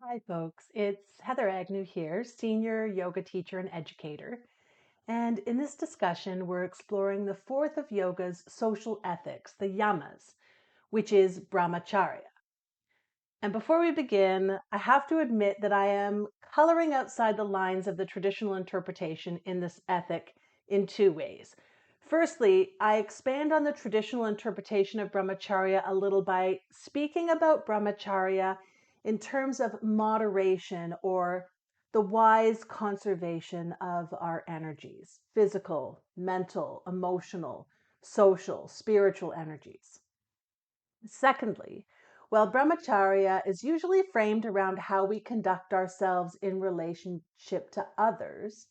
Hi, folks. It's Heather Agnew here, senior yoga teacher and educator. And in this discussion, we're exploring the fourth of yoga's social ethics, the Yamas, which is Brahmacharya. And before we begin, I have to admit that I am coloring outside the lines of the traditional interpretation in this ethic in two ways. Firstly, I expand on the traditional interpretation of Brahmacharya a little by speaking about Brahmacharya in terms of moderation or the wise conservation of our energies, physical, mental, emotional, social, spiritual energies. Secondly, while Brahmacharya is usually framed around how we conduct ourselves in relationship to others,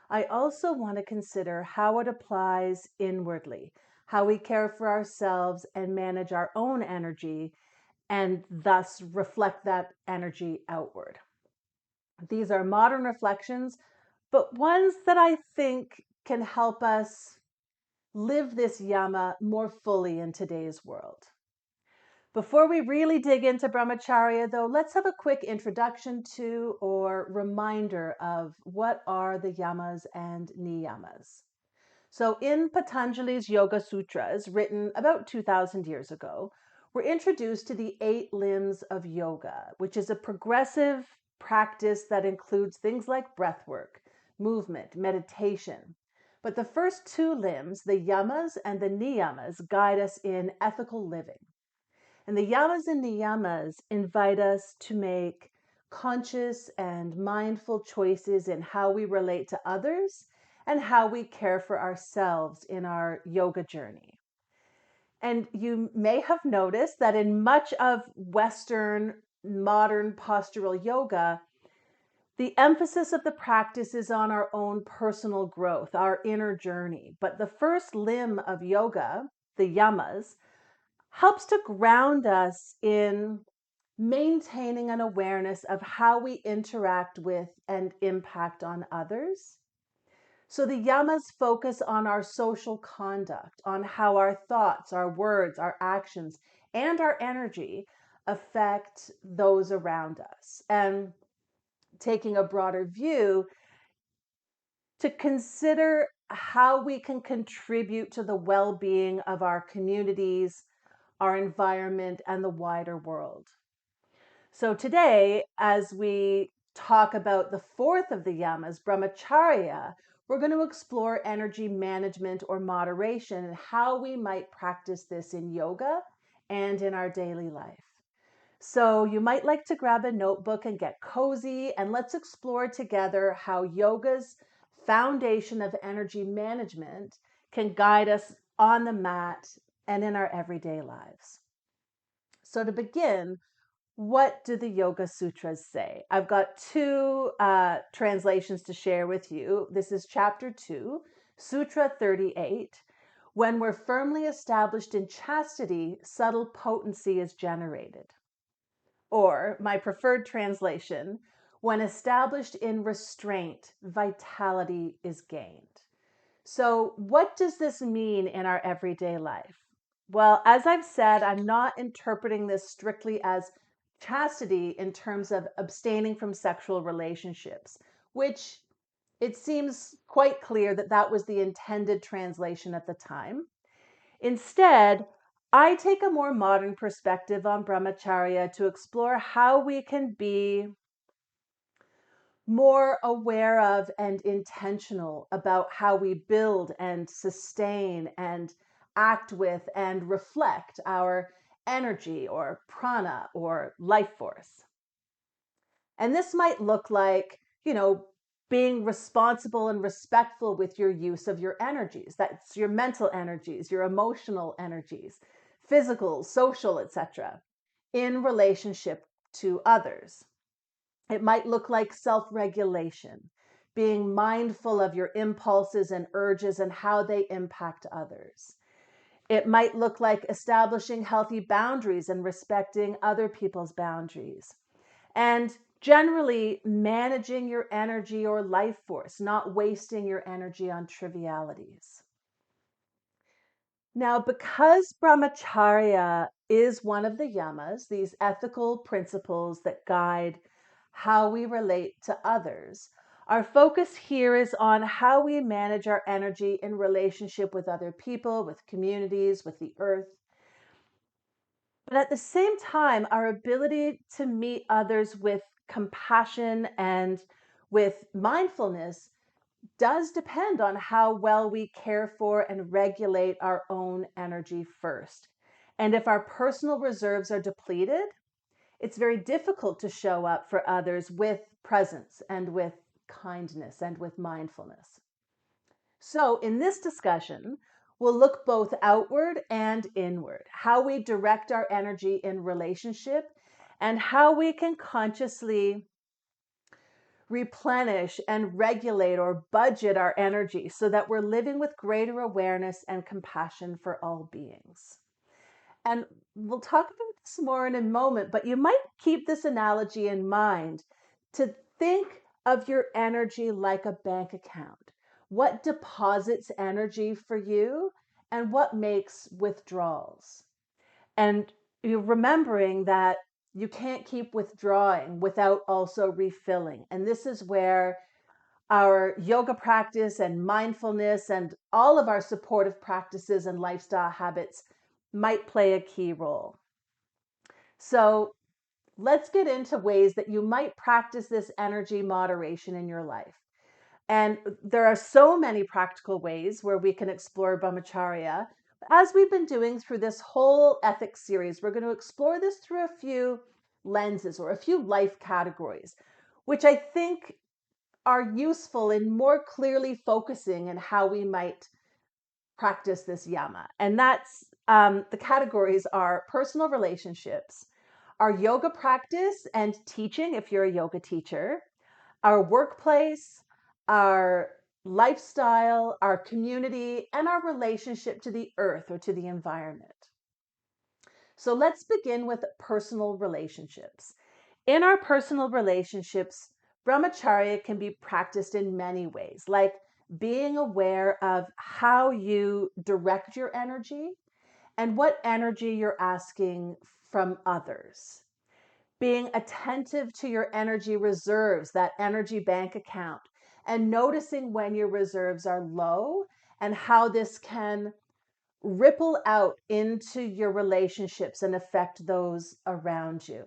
I also want to consider how it applies inwardly, how we care for ourselves and manage our own energy, and thus reflect that energy outward. These are modern reflections, but ones that I think can help us live this yama more fully in today's world. Before we really dig into Brahmacharya, though, let's have a quick introduction to or reminder of what are the yamas and niyamas. So, in Patanjali's Yoga Sutras, written about 2,000 years ago, we're introduced to the 8 limbs of yoga, which is a progressive practice that includes things like breath work, movement, meditation. But the first 2 limbs, the yamas and the niyamas, guide us in ethical living. And the yamas and niyamas invite us to make conscious and mindful choices in how we relate to others and how we care for ourselves in our yoga journey. And you may have noticed that in much of Western modern postural yoga, the emphasis of the practice is on our own personal growth, our inner journey. But the first limb of yoga, the yamas, helps to ground us in maintaining an awareness of how we interact with and impact on others. So the yamas focus on our social conduct, on how our thoughts, our words, our actions, and our energy affect those around us. And taking a broader view, to consider how we can contribute to the well being of our communities, our environment, and the wider world. So today, as we talk about the fourth of the yamas, Brahmacharya, we're going to explore energy management or moderation and how we might practice this in yoga and in our daily life. So you might like to grab a notebook and get cozy, and let's explore together how yoga's foundation of energy management can guide us on the mat and in our everyday lives. So to begin, what do the Yoga Sutras say? I've got two translations to share with you. This is chapter 2, Sutra 38. When we're firmly established in chastity, subtle potency is generated. Or my preferred translation, when established in restraint, vitality is gained. So, what does this mean in our everyday life? Well, as I've said, I'm not interpreting this strictly as chastity in terms of abstaining from sexual relationships, which it seems quite clear that that was the intended translation at the time. Instead, I take a more modern perspective on Brahmacharya to explore how we can be more aware of and intentional about how we build and sustain and act with and reflect our energy or prana or life force. And this might look like, being responsible and respectful with your use of your energies. That's your mental energies, your emotional energies, physical, social, etc., in relationship to others. It might look like self regulation, being mindful of your impulses and urges and how they impact others. It might look like establishing healthy boundaries and respecting other people's boundaries. And generally managing your energy or life force, not wasting your energy on trivialities. Now, because Brahmacharya is one of the yamas, these ethical principles that guide how we relate to others. Our focus here is on how we manage our energy in relationship with other people, with communities, with the earth. But at the same time, our ability to meet others with compassion and with mindfulness does depend on how well we care for and regulate our own energy first. And if our personal reserves are depleted, it's very difficult to show up for others with presence and with kindness and with mindfulness. So, in this discussion, we'll look both outward and inward, how we direct our energy in relationship, and how we can consciously replenish and regulate or budget our energy so that we're living with greater awareness and compassion for all beings. And we'll talk about this more in a moment, but you might keep this analogy in mind to think of your energy like a bank account. What deposits energy for you and what makes withdrawals? And you're remembering that you can't keep withdrawing without also refilling. And this is where our yoga practice and mindfulness and all of our supportive practices and lifestyle habits might play a key role. So let's get into ways that you might practice this energy moderation in your life. And there are so many practical ways where we can explore Brahmacharya. As we've been doing through this whole ethics series, we're going to explore this through a few lenses or a few life categories, which I think are useful in more clearly focusing on how we might practice this yama. And that's the categories are personal relationships, our yoga practice and teaching, if you're a yoga teacher, our workplace, our lifestyle, our community, and our relationship to the earth or to the environment. So let's begin with personal relationships. In our personal relationships, Brahmacharya can be practiced in many ways, like being aware of how you direct your energy and what energy you're asking from others. Being attentive to your energy reserves, that energy bank account, and noticing when your reserves are low and how this can ripple out into your relationships and affect those around you.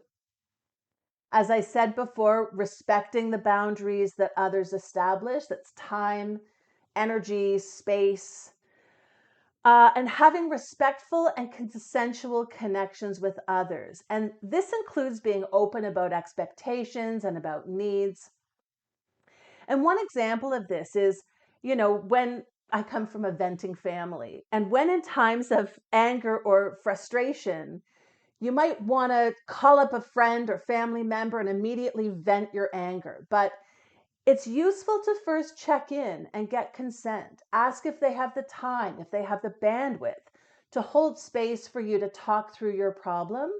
As I said before, respecting the boundaries that others establish, that's time, energy, space, and having respectful and consensual connections with others. And this includes being open about expectations and about needs. And one example of this is, when I come from a venting family, and when in times of anger or frustration, you might want to call up a friend or family member and immediately vent your anger. But it's useful to first check in and get consent. Ask if they have the time, if they have the bandwidth to hold space for you to talk through your problem,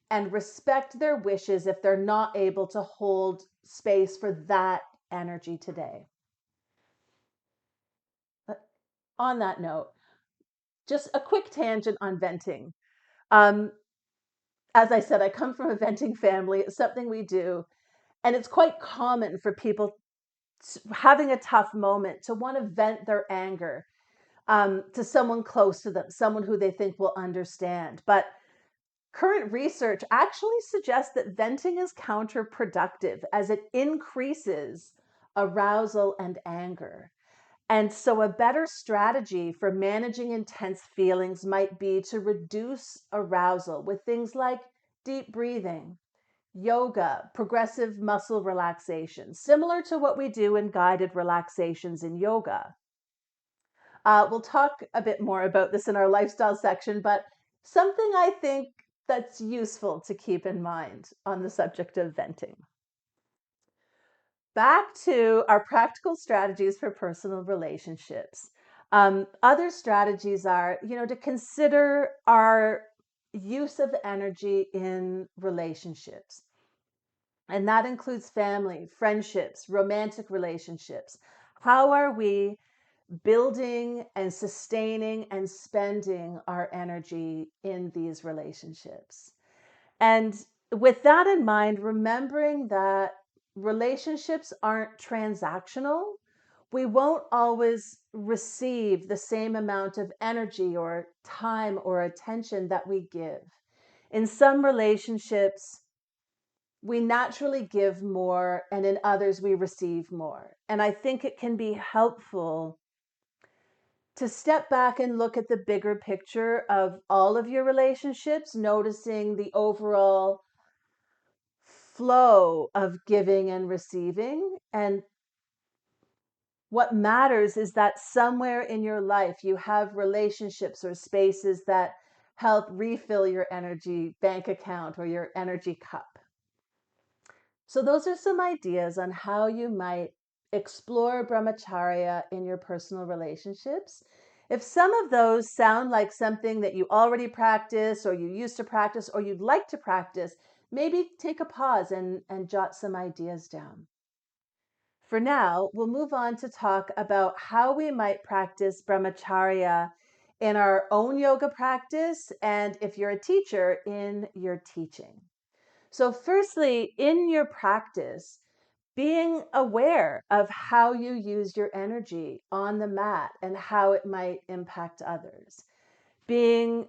and respect their wishes if they're not able to hold space for that energy today. But on that note, just a quick tangent on venting. Um, as I said, I come from a venting family. It's something we do. And it's quite common for people having a tough moment to want to vent their anger to someone close to them, someone who they think will understand. But current research actually suggests that venting is counterproductive as it increases arousal and anger. And so, a better strategy for managing intense feelings might be to reduce arousal with things like deep breathing, yoga, progressive muscle relaxation, similar to what we do in guided relaxations in yoga. We'll talk a bit more about this in our lifestyle section, but something I think that's useful to keep in mind on the subject of venting. Back to our practical strategies for personal relationships. Other strategies are, to consider our use of energy in relationships. And that includes family, friendships, romantic relationships. How are we building and sustaining and spending our energy in these relationships? And with that in mind, remembering that relationships aren't transactional, we won't always receive the same amount of energy or time or attention that we give. In some relationships, we naturally give more, and in others, we receive more. And I think it can be helpful to step back and look at the bigger picture of all of your relationships, noticing the overall flow of giving and receiving. And what matters is that somewhere in your life, you have relationships or spaces that help refill your energy bank account or your energy cup. So, those are some ideas on how you might explore Brahmacharya in your personal relationships. If some of those sound like something that you already practice, or you used to practice, or you'd like to practice, maybe take a pause and jot some ideas down. For now, we'll move on to talk about how we might practice Brahmacharya in our own yoga practice, and if you're a teacher, in your teaching. So, firstly, in your practice, being aware of how you use your energy on the mat and how it might impact others. Being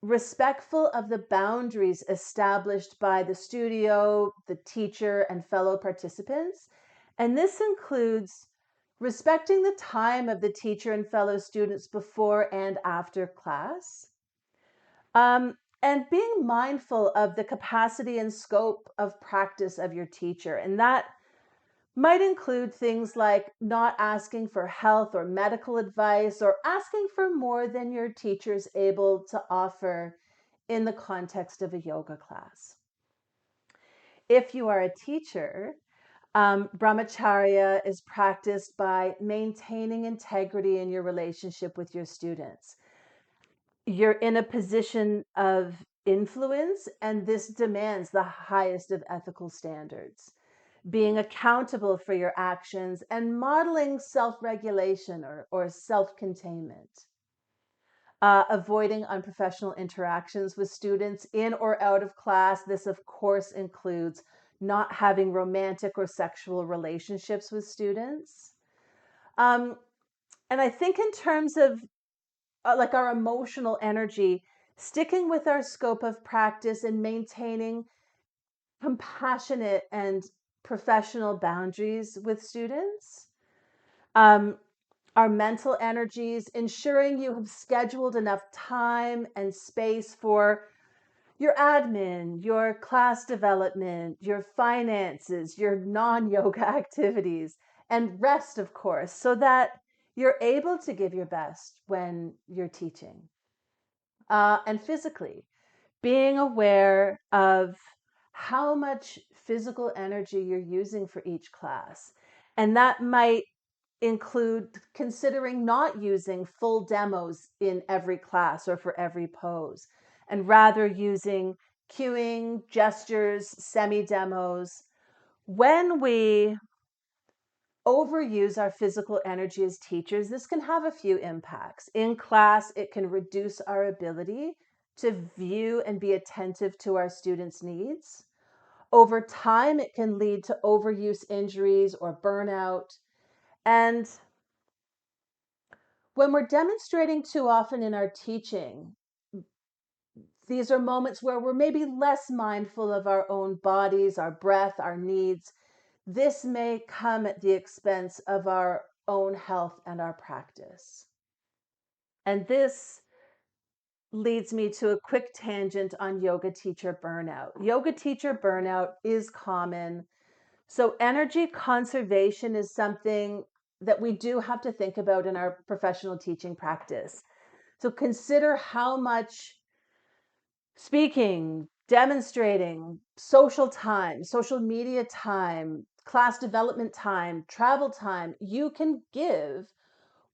respectful of the boundaries established by the studio, the teacher, and fellow participants. And this includes respecting the time of the teacher and fellow students before and after class. And being mindful of the capacity and scope of practice of your teacher. And that might include things like not asking for health or medical advice, or asking for more than your teacher's able to offer in the context of a yoga class. If you are a teacher, Brahmacharya is practiced by maintaining integrity in your relationship with your students. You're in a position of influence, and this demands the highest of ethical standards. Being accountable for your actions and modeling self-regulation or self-containment. Avoiding unprofessional interactions with students in or out of class. This, of course, includes not having romantic or sexual relationships with students. And I think in terms of like our emotional energy, sticking with our scope of practice and maintaining compassionate and professional boundaries with students. Our mental energies, ensuring you have scheduled enough time and space for your admin, your class development, your finances, your non-yoga activities, and rest, of course, so that you're able to give your best when you're teaching. And physically, being aware of how much physical energy you're using for each class. And that might include considering not using full demos in every class or for every pose, and rather using cueing, gestures, semi-demos. When we overuse our physical energy as teachers, this can have a few impacts. In class, it can reduce our ability to view and be attentive to our students' needs. Over time, it can lead to overuse injuries or burnout. And when we're demonstrating too often in our teaching, these are moments where we're maybe less mindful of our own bodies, our breath, our needs. This may come at the expense of our own health and our practice. And this leads me to a quick tangent on yoga teacher burnout. Yoga teacher burnout is common. So energy conservation is something that we do have to think about in our professional teaching practice. So consider how much speaking, demonstrating, social time, social media time, class development time, travel time you can give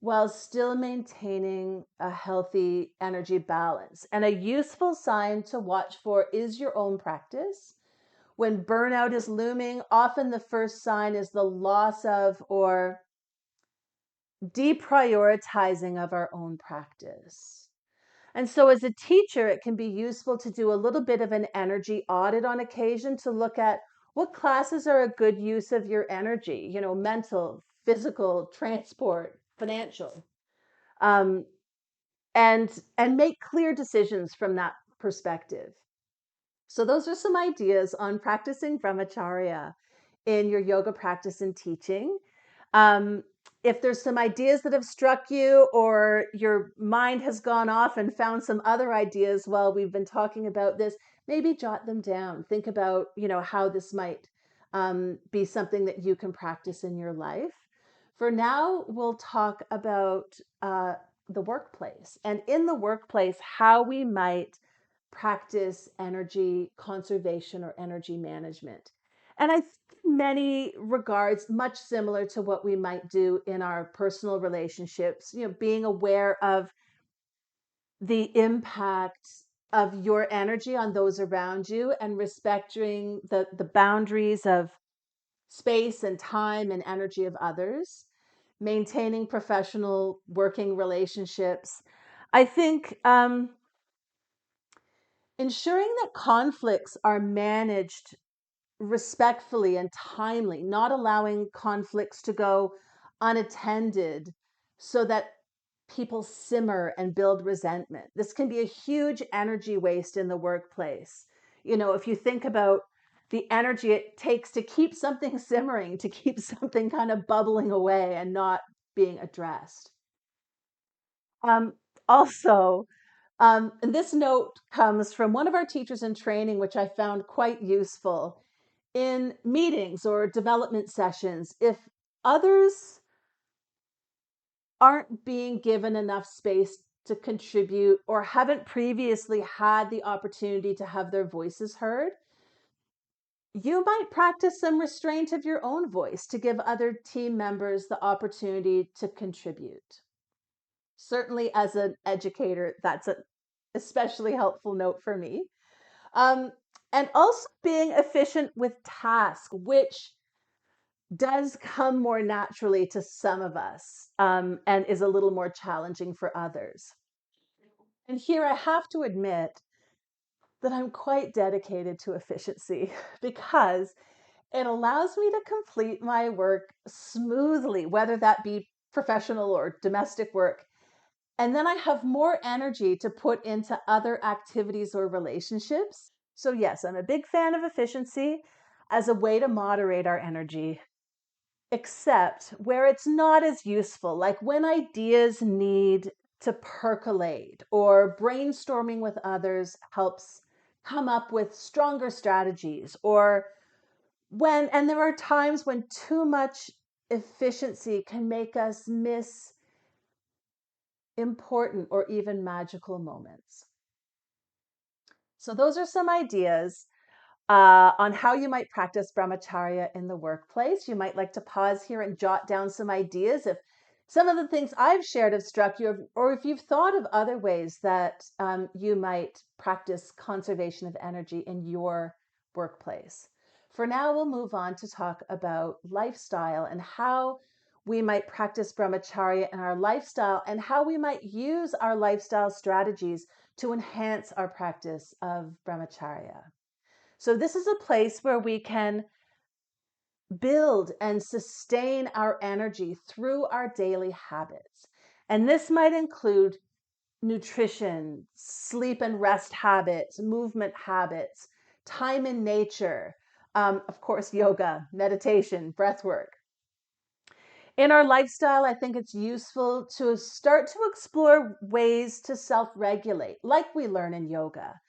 while still maintaining a healthy energy balance. And a useful sign to watch for is your own practice. When burnout is looming, often the first sign is the loss of or deprioritizing of our own practice. And so as a teacher, it can be useful to do a little bit of an energy audit on occasion to look at what classes are a good use of your energy, mental, physical, transport, financial, um, and make clear decisions from that perspective. So those are some ideas on practicing brahmacharya in your yoga practice and teaching. Um, if there's some ideas that have struck you, or your mind has gone off and found some other ideas while we've been talking about this, maybe jot them down. Think about, how this might be something that you can practice in your life. For now, we'll talk about the workplace, and in the workplace, how we might practice energy conservation or energy management. And I think in many regards, much similar to what we might do in our personal relationships, being aware of the impact of your energy on those around you and respecting the boundaries of space and time and energy of others, maintaining professional working relationships. I think ensuring that conflicts are managed respectfully and timely, not allowing conflicts to go unattended so that people simmer and build resentment. This can be a huge energy waste in the workplace. If you think about the energy it takes to keep something simmering, to keep something kind of bubbling away and not being addressed. Um, Also, and this note comes from one of our teachers in training, which I found quite useful. In meetings or development sessions, if others aren't being given enough space to contribute or haven't previously had the opportunity to have their voices heard, you might practice some restraint of your own voice to give other team members the opportunity to contribute. Certainly, as an educator, that's an especially helpful note for me. Um, and also being efficient with tasks, which does come more naturally to some of us, and is a little more challenging for others. And here I have to admit that I'm quite dedicated to efficiency because it allows me to complete my work smoothly, whether that be professional or domestic work. And then I have more energy to put into other activities or relationships. So, yes, I'm a big fan of efficiency as a way to moderate our energy, except where it's not as useful, like when ideas need to percolate or brainstorming with others helps come up with stronger strategies, or and there are times when too much efficiency can make us miss important or even magical moments. So, those are some ideas on how you might practice brahmacharya in the workplace. You might like to pause here and jot down some ideas if some of the things I've shared have struck you, or if you've thought of other ways that you might practice conservation of energy in your workplace. For now, we'll move on to talk about lifestyle and how we might practice brahmacharya in our lifestyle and how we might use our lifestyle strategies to enhance our practice of brahmacharya. So, this is a place where we can build and sustain our energy through our daily habits. And this might include nutrition, sleep and rest habits, movement habits, time in nature, of course, yoga, meditation, breath work. In our lifestyle, I think it's useful to start to explore ways to self regulate, like we learn in yoga,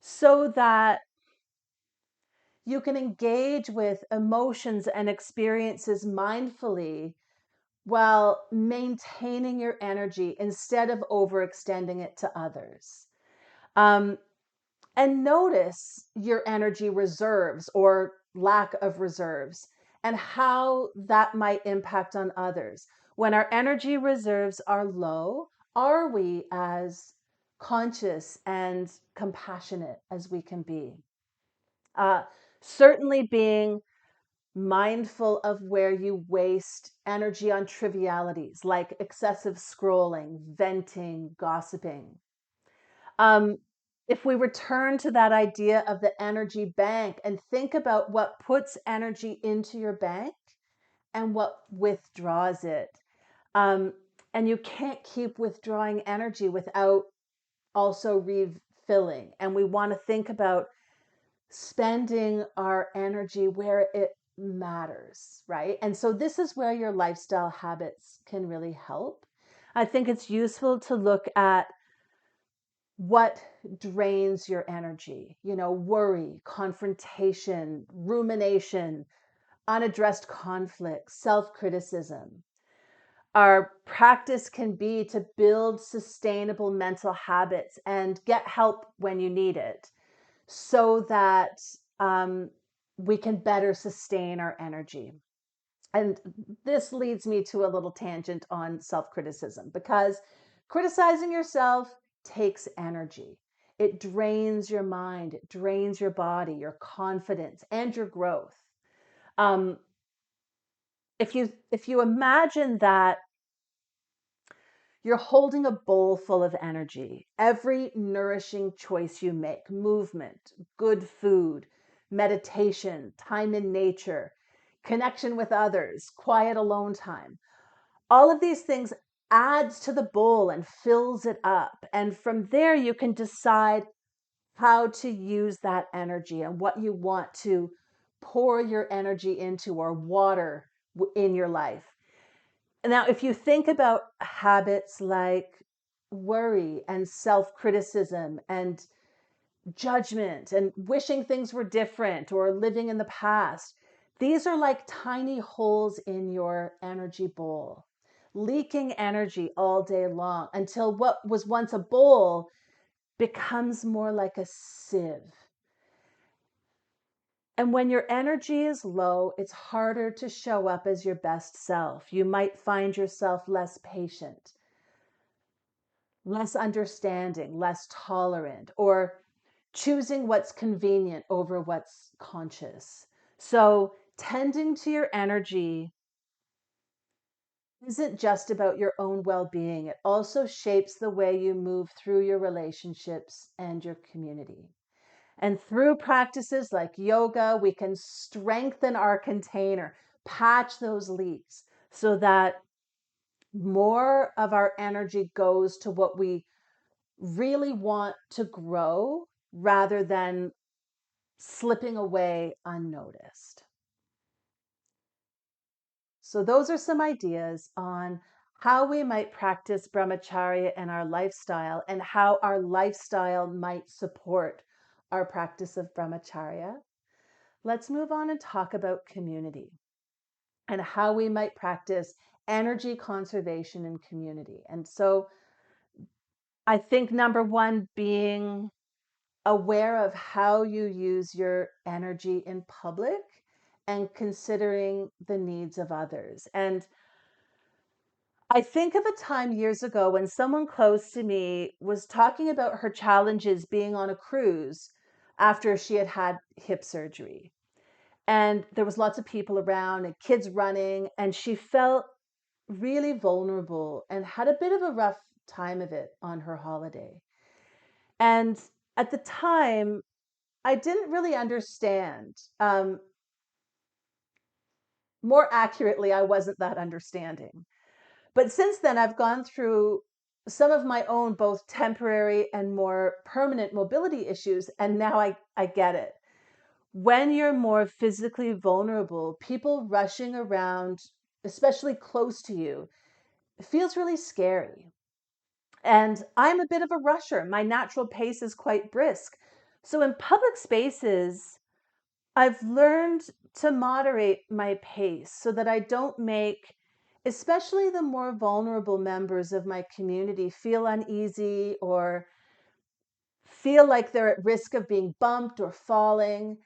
so that you can engage with emotions and experiences mindfully while maintaining your energy instead of overextending it to others. Um, and notice your energy reserves or lack of reserves and how that might impact on others. When our energy reserves are low, are we as conscious and compassionate as we can be? Uh, Certainly being mindful of where you waste energy on trivialities like excessive scrolling, venting, gossiping. Um, if we return to that idea of the energy bank and think about what puts energy into your bank and what withdraws it. Um, and you can't keep withdrawing energy without also refilling. And we want to think about spending our energy where it matters, right? And so this is where your lifestyle habits can really help. I think it's useful to look at what drains your energy, worry, confrontation, rumination, unaddressed conflict, self-criticism. Our practice can be to build sustainable mental habits and get help when you need it so that we can better sustain our energy. And this leads me to a little tangent on self-criticism, because criticizing yourself takes energy. It drains your mind, it drains your body, your confidence, and your growth. Um, if you imagine that you're holding a bowl full of energy, every nourishing choice you make, movement, good food, meditation, time in nature, connection with others, quiet alone time, all of these things adds to the bowl and fills it up. And from there, you can decide how to use that energy and what you want to pour your energy into or water in your life. Now, if you think about habits like worry and self-criticism and judgment and wishing things were different or living in the past, these are like tiny holes in your energy bowl, leaking energy all day long until what was once a bowl becomes more like a sieve. And when your energy is low, it's harder to show up as your best self. You might find yourself less patient, less understanding, less tolerant, or choosing what's convenient over what's conscious. So, tending to your energy isn't just about your own well being, it also shapes the way you move through your relationships and your community. And through practices like yoga, we can strengthen our container, patch those leaks so that more of our energy goes to what we really want to grow rather than slipping away unnoticed. So, those are some ideas on how we might practice Brahmacharya in our lifestyle and how our lifestyle might support our practice of Brahmacharya. Let's move on and talk about community and how we might practice energy conservation in community. And so, I think number one, being aware of how you use your energy in public and considering the needs of others. And I think of a time years ago when someone close to me was talking about her challenges being on a cruise after she had had hip surgery. And there was lots of people around and kids running, and she felt really vulnerable and had a bit of a rough time of it on her holiday. And at the time, I didn't really understand. More accurately, I wasn't that understanding. But since then, I've gone through some of my own, both temporary and more permanent mobility issues, and now I get it. When you're more physically vulnerable, people rushing around, especially close to you, feels really scary. And I'm a bit of a rusher. My natural pace is quite brisk. So in public spaces, I've learned to moderate my pace so that I don't make, especially the more vulnerable members of my community, feel uneasy or feel like they're at risk of being bumped or falling.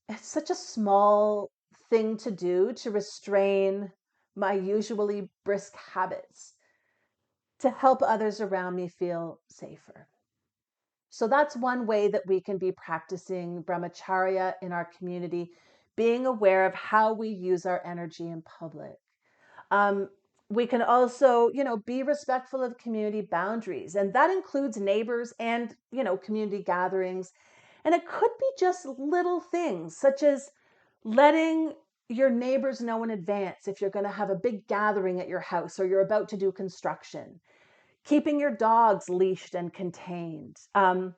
It's such a small thing to do to restrain my usually brisk habits to help others around me feel safer. So that's one way that we can be practicing Brahmacharya in our community, being aware of how we use our energy in public. Um, We can also, be respectful of community boundaries, and that includes neighbors and, community gatherings. And it could be just little things such as letting your neighbors know in advance if you're going to have a big gathering at your house or you're about to do construction, keeping your dogs leashed and contained, not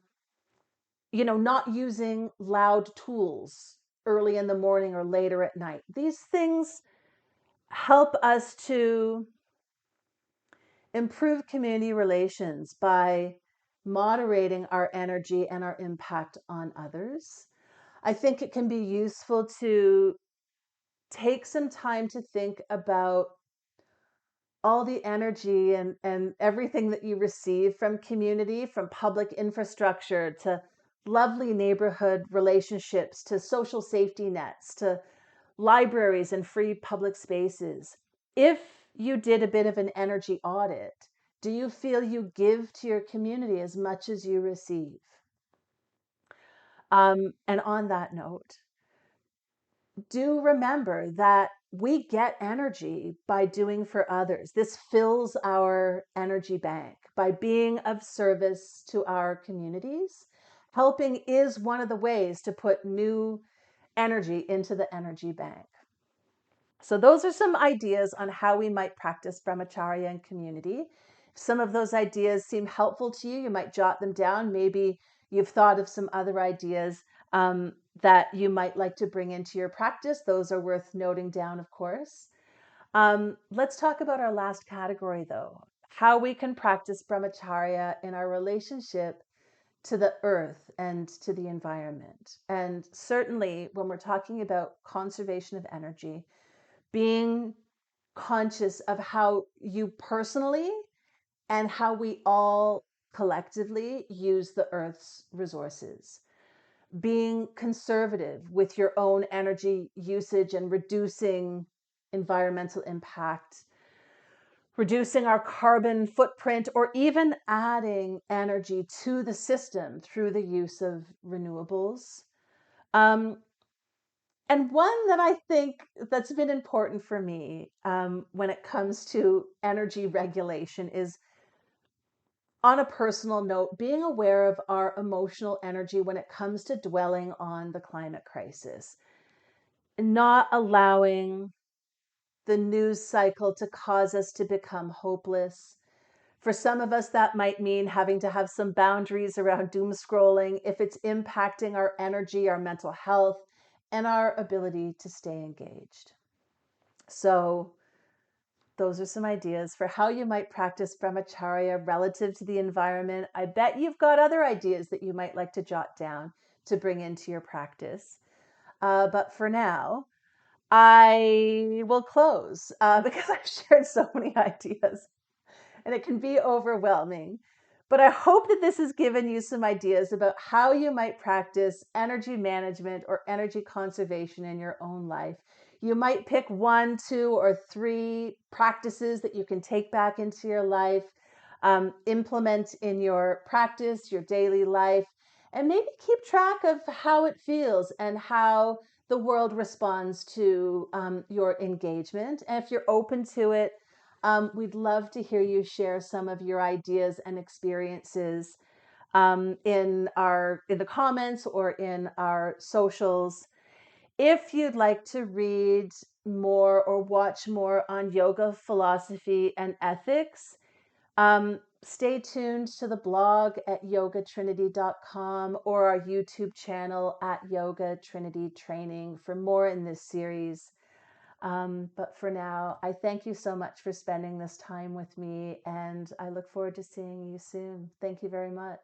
using loud tools early in the morning or later at night. These things help us to improve community relations by moderating our energy and our impact on others. I think it can be useful to take some time to think about all the energy and everything that you receive from community, from public infrastructure to lovely neighborhood relationships to social safety nets to libraries and free public spaces. If you did a bit of an energy audit, do you feel you give to your community as much as you receive? And on that note, do remember that we get energy by doing for others. This fills our energy bank by being of service to our communities. Helping is one of the ways to put new energy into the energy bank. So those are some ideas on how we might practice Brahmacharya in community. If some of those ideas seem helpful to you, you might jot them down. Maybe you've thought of some other ideas that you might like to bring into your practice. Those are worth noting down, of course. Let's talk about our last category, though, how we can practice Brahmacharya in our relationship to the earth and to the environment. And certainly when we're talking about conservation of energy, being conscious of how you personally and how we all collectively use the earth's resources, being conservative with your own energy usage and reducing environmental impact, reducing our carbon footprint, or even adding energy to the system through the use of renewables. And one that I think that's been important for me when it comes to energy regulation is, on a personal note, being aware of our emotional energy when it comes to dwelling on the climate crisis, not allowing the news cycle to cause us to become hopeless. For some of us, that might mean having to have some boundaries around doom scrolling if it's impacting our energy, our mental health, and our ability to stay engaged. So those are some ideas for how you might practice Brahmacharya relative to the environment. I bet you've got other ideas that you might like to jot down to bring into your practice. But for now, I will close because I've shared so many ideas and it can be overwhelming. But I hope that this has given you some ideas about how you might practice energy management or energy conservation in your own life. You might pick 1, 2, or 3 practices that you can take back into your life, implement in your practice, your daily life, and maybe keep track of how it feels and how the world responds to your engagement. And if you're open to it, we'd love to hear you share some of your ideas and experiences in the comments or in our socials. If you'd like to read more or watch more on yoga, philosophy, and ethics, stay tuned to the blog at yogatrinity.com or our YouTube channel at Yoga Trinity Training for more in this series. But for now, I thank you so much for spending this time with me, and I look forward to seeing you soon. Thank you very much.